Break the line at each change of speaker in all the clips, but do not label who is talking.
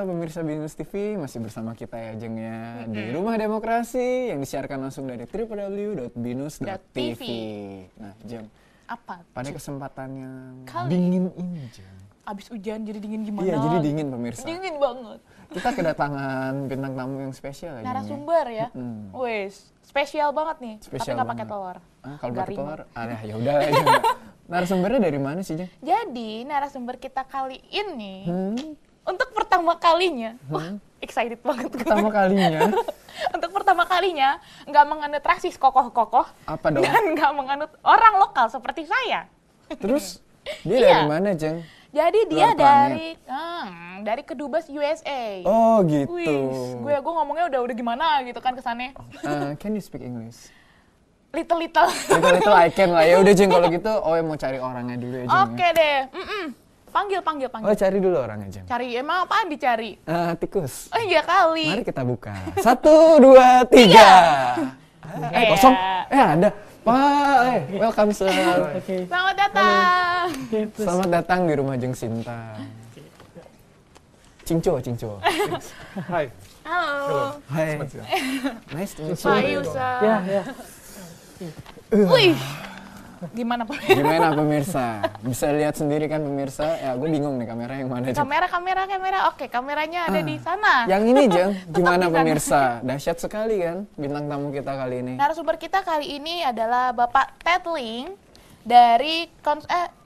halo pemirsa Binus TV, masih bersama kita ya Jeng ya di Rumah Demokrasi yang disiarkan langsung dari www.binus.tv. Nah Jeng,
apa?
Pada kesempatan yang
Kali
dingin ini Jeng.
Abis hujan jadi dingin gimana?
Iya jadi dingin pemirsa.
Dingin banget.
Kita kedatangan bintang tamu yang spesial ya Jeng.
Narasumber ya. Wes, spesial banget nih.
Spesial
tapi nggak pakai
banget.
telur.
Kalau
Nggak
pakai
rima.
telur, ya udah lah Jeng. Narasumbernya dari mana sih Jeng?
Jadi narasumber kita kali ini untuk pertama kalinya, wah excited banget gue.
Pertama kalinya.
Untuk pertama kalinya nggak menganut rasis kokoh-kokoh
Apa dong?
dan nggak menganut orang lokal seperti saya.
Terus dia
Iya.
dari mana Jeng?
Jadi dia
Luar
dari Kedubes USA.
Oh gitu.
Wih, gue ngomongnya udah gimana gitu kan kesannya.
Can you speak English?
Little.
Little I can lah. Ya udah Jeng kalau gitu, mau cari orangnya dulu ya Jeng.
Oke deh. Panggil.
Oh cari dulu orangnya Jeng.
Cari, emang apaan dicari?
Tikus.
Oh iya kali.
Mari kita buka. 1, 2, 3. Kosong. Ada. Pak, welcome sir.
Selamat datang.
Selamat datang di rumah Jeng Sinta. Cingco.
Hai.
Halo.
Hai. Nice to meet you.
Pak Yusa.
Ya.
Wih. Gimana Pak?
Gimana pemirsa? Bisa lihat sendiri kan pemirsa? Ya gue bingung nih kamera yang mana Jeng.
Kamera. Oke, kameranya ada di sana.
Yang ini Jeng, gimana
di sana.
pemirsa? Dahsyat sekali kan bintang tamu kita kali ini.
Narasumber kita kali ini adalah Bapak Ted Ling dari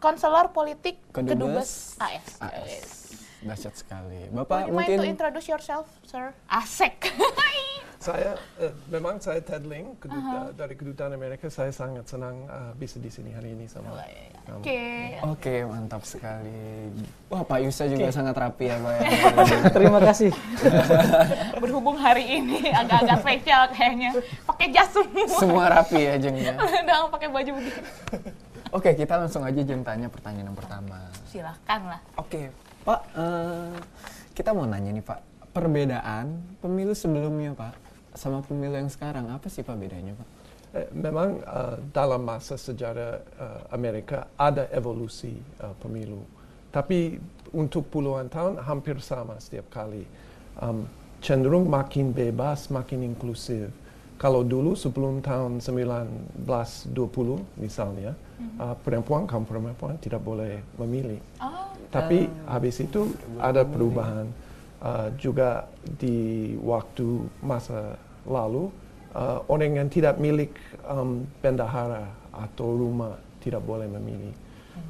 konselor politik Kedubes AS.
Dahsyat sekali.
Would
Bapak
you mind to
mungkin
introduce yourself, sir? Asik.
Memang saya Ted Ling dari Kedutaan Amerika. Saya sangat senang bisa di sini hari ini sama kamu.
Oke.
Mantap sekali. Wah Pak Yusa juga sangat rapi ya Pak ya.
Terima kasih.
Berhubung hari ini agak-agak spesial kayaknya. Pakai jas semua.
Semua rapi ya Jeng ya.
Udah pakai baju begini.
Oke kita langsung aja Jeng tanya pertanyaan yang pertama.
Silahkan lah.
Oke Pak, kita mau nanya nih Pak. Perbedaan pemilu sebelumnya Pak sama pemilu yang sekarang apa sih Pak bedanya Pak?
Memang dalam masa sejarah Amerika ada evolusi pemilu. Tapi untuk puluhan tahun hampir sama setiap kali. Cenderung makin bebas, makin inklusif. Kalau dulu sebelum tahun 1920 misalnya, kaum perempuan tidak boleh memilih. Tapi habis itu ada perubahan. Juga di waktu masa lalu, orang yang tidak milik bendahara atau rumah tidak boleh memilih.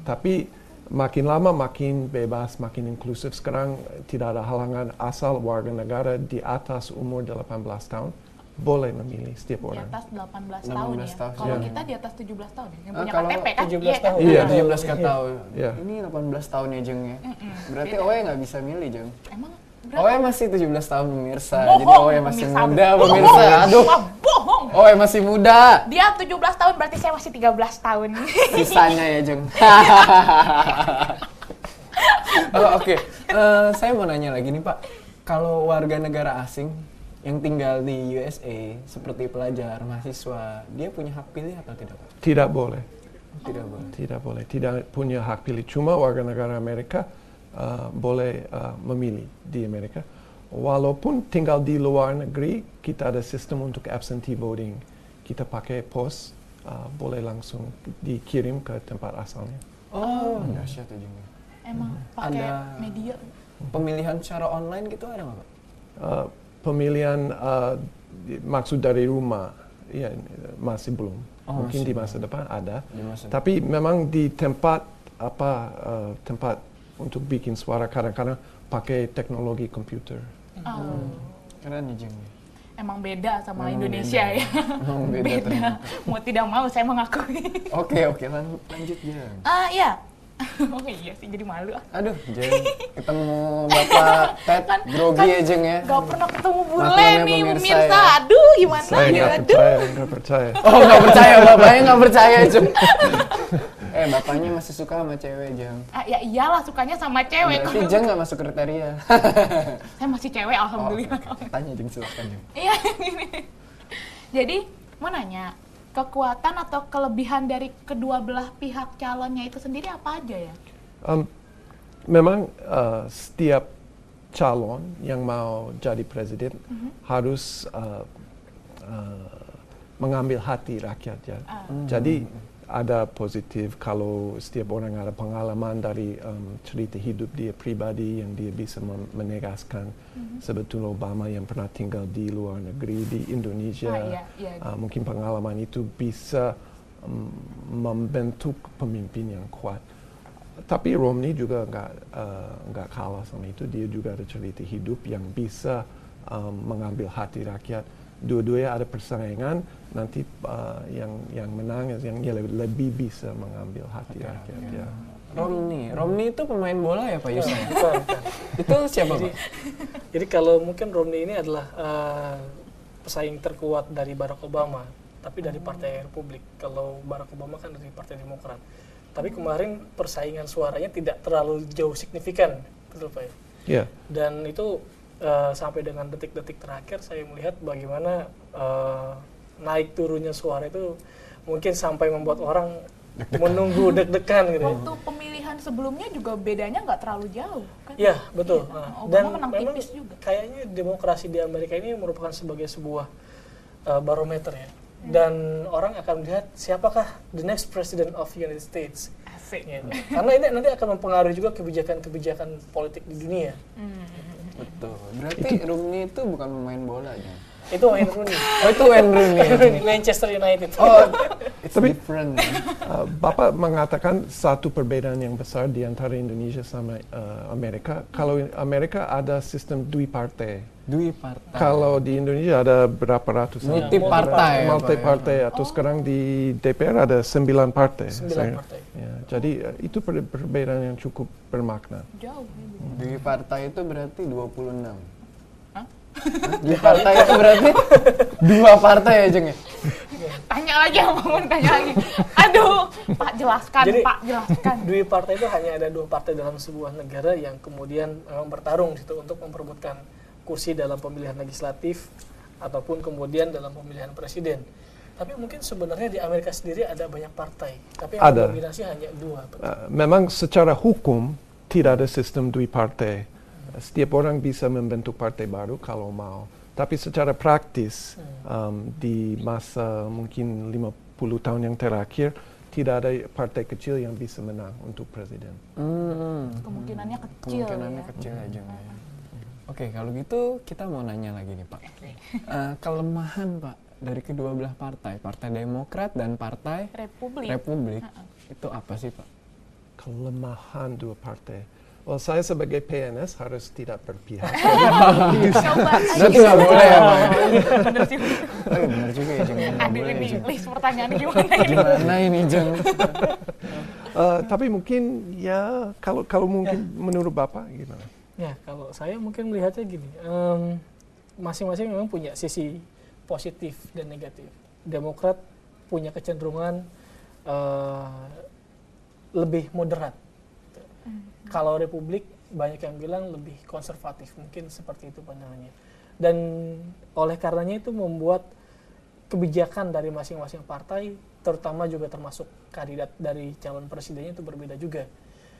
Tapi makin lama makin bebas, makin inklusif. Sekarang tidak ada halangan asal warga negara di atas umur 18 tahun boleh memilih setiap
Di
orang.
atas 18 tahun ya.
18 tahun,
Kalau
ya.
kita di atas 17 tahun ya. Yang punya
Kalau
KTP kan?
17 tahun.
Iya.
17 tahun.
Iya.
Ini 18 tahun ya Jeng ya. Berarti
Beda.
Oe nggak bisa milih Jeng.
Emang berapa?
Oe masih 17 tahun pemirsa.
Bohong,
Jadi Oe masih
pemirsa.
muda
Bohong.
pemirsa. Aduh.
Wah, bohong.
Oe masih muda.
Dia 17 tahun berarti saya masih 13 tahun.
Sisanya ya Jeng. Oke. Saya mau nanya lagi nih Pak. Kalau warga negara asing yang tinggal di USA seperti pelajar, mahasiswa, dia punya hak pilih atau tidak Pak?
Tidak boleh.
Tidak boleh.
Tidak boleh. Tidak punya hak pilih. Cuma warga negara Amerika boleh memilih di Amerika. Walaupun tinggal di luar negeri, kita ada sistem untuk absentee voting. Kita pakai pos, boleh langsung dikirim ke tempat asalnya.
Oh, dahsyat ya Jeng.
Emang pakai
Ada-
media.
Pemilihan secara online gitu ada nggak Pak?
Pemilihan maksud dari rumah, ya masih belum. Mungkin
masih
di masa depan ada.
Di masa
Tapi memang di tempat tempat untuk bikin suara kadang-kadang pakai teknologi komputer.
Keren ya Jeng.
Emang beda sama
Memang
Indonesia
beda.
ya.
Emang beda ternyata.
Mau tidak mau saya mengakui.
Oke, lanjut Jeng.
Iya. Oh iya sih jadi malu.
Aduh, Jeng, ketemu Bapak Ted, grogi ya Jeng ya.
Gak pernah ketemu bule
Maklumnya
nih
pemirsa
pemirsa.
ya.
Aduh gimana
Saya
ya?
nggak
Aduh.
percaya.
Oh, nggak percaya, bapaknya nggak percaya Jeng. Bapaknya masih suka sama cewek Jeng.
Ya iyalah sukanya sama cewek.
Berarti Jeng nggak masuk kriteria.
Saya masih cewek alhamdulillah.
Tanya Jeng, silakan Jeng.
Iya gini. Jadi mau nanya, kekuatan atau kelebihan dari kedua belah pihak calonnya itu sendiri apa aja ya?
Memang setiap calon yang mau jadi presiden harus mengambil hati rakyat ya. Jadi ada positif kalau setiap orang ada pengalaman dari cerita hidup dia pribadi yang dia bisa menegaskan sebetulnya Obama yang pernah tinggal di luar negeri di Indonesia, mungkin pengalaman itu bisa membentuk pemimpin yang kuat. Tapi Romney juga nggak kalah sama itu. Dia juga ada cerita hidup yang bisa mengambil hati rakyat. Dua-duanya ada persaingan. Nanti yang menang yang lebih bisa mengambil hati rakyat. Ya.
Romney itu pemain bola ya Pak Yusuf?
Bukan.
Itu siapa Pak?
Jadi kalau mungkin Romney ini adalah pesaing terkuat dari Barack Obama, tapi dari Partai Republik. Kalau Barack Obama kan dari Partai Demokrat. Tapi kemarin persaingan suaranya tidak terlalu jauh signifikan, betul Pak ya?
Yeah.
Dan itu sampai dengan detik-detik terakhir saya melihat bagaimana naik turunnya suara itu mungkin sampai membuat orang menunggu deg-degan gitu.
Waktu pemilihan sebelumnya juga bedanya nggak terlalu jauh kan?
Iya, betul.
Iya, Obama
dan
menang
memang
tipis juga.
kayaknya demokrasi di Amerika ini merupakan sebagai sebuah barometer ya. Dan orang akan melihat siapakah the next president of United States.
Asik.
Gitu. Karena ini nanti akan mempengaruhi juga kebijakan-kebijakan politik di dunia.
Betul. Berarti Romney itu bukan pemain bola ya?
Itu Wayne Rooney.
Oh itu Wayne Rooney.
Manchester United.
Oh, it's
Tapi-
different.
Bapak mengatakan satu perbedaan yang besar di antara Indonesia sama Amerika. Kalau Amerika ada sistem dui partai.
Dui partai.
Kalau di Indonesia ada berapa ratus?
Multi partai.
Multi partai atau sekarang di DPR ada 9 partai.
9 partai.
Ya, jadi itu perbedaan yang cukup bermakna.
Jauh.
Dui partai itu berarti 26.
Hah?
Dui partai itu berarti 2 partai ya Jeng ya?
Tanya lagi yang mau tanya lagi. Aduh, Pak jelaskan,
Jadi,
Pak jelaskan.
Dui partai itu hanya ada 2 partai dalam sebuah negara yang kemudian memang bertarung di situ untuk memperebutkan kursi dalam pemilihan legislatif ataupun kemudian dalam pemilihan presiden. Tapi mungkin sebenarnya di Amerika sendiri ada banyak partai, tapi yang
Ada.
mendominasi hanya 2.
Memang secara hukum tidak ada sistem dui partai. Setiap orang bisa membentuk partai baru kalau mau. Tapi secara praktis di masa mungkin 50 tahun yang terakhir tidak ada partai kecil yang bisa menang untuk presiden.
Kemungkinannya kecil
Kemungkinannya
ya.
kecil aja ya. Oke, kalau gitu kita mau nanya lagi nih Pak. Kelemahan Pak dari kedua belah partai, Partai Demokrat dan Partai
Republik.
itu apa sih Pak?
Kelemahan dua partai. Well, saya sebagai PNS harus tidak berpihak.
Coba.
Berarti nggak boleh ya Pak?
Bener sih.
Oh, benar juga ya Jeng. Nggak
Aduh
boleh,
ini
Jeng.
list pertanyaannya gimana ini?
Gimana ini Jeng?
Tapi mungkin ya kalau mungkin menurut Bapak gimana?
Ya, kalau saya mungkin melihatnya gini, masing-masing memang punya sisi positif dan negatif. Demokrat punya kecenderungan lebih moderat. Kalau Republik banyak yang bilang lebih konservatif, mungkin seperti itu pandangannya. Dan oleh karenanya itu membuat kebijakan dari masing-masing partai, terutama juga termasuk kandidat dari calon presidennya itu berbeda juga.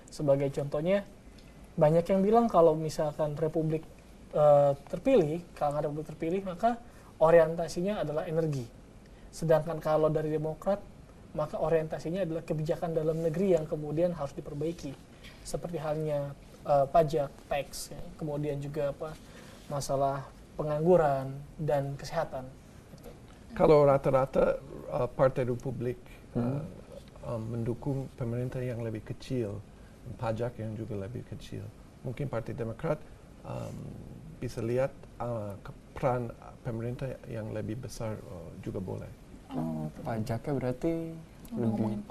Sebagai contohnya, banyak yang bilang kalau misalkan Republik terpilih, maka orientasinya adalah energi. Sedangkan kalau dari Demokrat, maka orientasinya adalah kebijakan dalam negeri yang kemudian harus diperbaiki. Seperti halnya pajak, tax, ya. Kemudian juga masalah pengangguran dan kesehatan. Gitu.
Kalau rata-rata Partai Republik mendukung pemerintah yang lebih kecil, pajak yang juga lebih kecil. Mungkin Partai Demokrat bisa lihat peran pemerintah yang lebih besar juga boleh.
Oh, pajaknya berarti
Ngomongin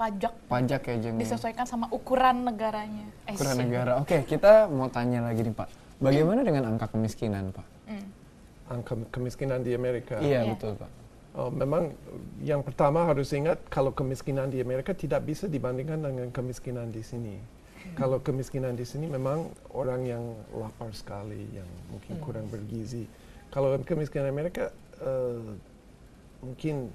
pajak ya Jeng.
disesuaikan sama ukuran negaranya.
Ukuran negara. Oke, kita mau tanya lagi nih Pak. Bagaimana dengan angka kemiskinan Pak?
Angka kemiskinan di Amerika.
Iya,
Iya.
betul Pak.
Memang yang pertama harus ingat kalau kemiskinan di Amerika tidak bisa dibandingkan dengan kemiskinan di sini. Kalau kemiskinan di sini memang orang yang lapar sekali, yang mungkin kurang bergizi. Kalau kemiskinan Amerika mungkin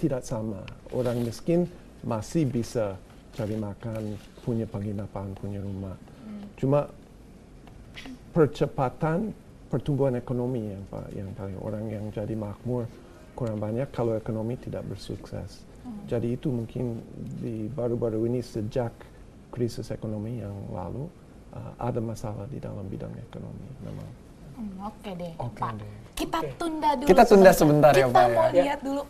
tidak sama. Orang miskin masih bisa cari makan, punya penginapan, punya rumah. Cuma percepatan pertumbuhan ekonomi yang paling orang yang jadi makmur kurang banyak kalau ekonomi tidak bersukses. Jadi itu mungkin di baru-baru ini sejak krisis ekonomi yang lalu ada masalah di dalam bidang ekonomi memang.
Oke deh,
Oke
Pak.
deh.
Kita tunda dulu.
Kita tunda sebentar ya, Pak,
Kita mau
ya.
lihat dulu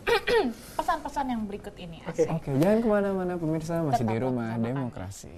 pesan-pesan yang berikut ini.
Oke.
Asik.
Oke, jangan kemana-mana pemirsa, masih
Tetap
di Rumah
bersama kami.
Demokrasi.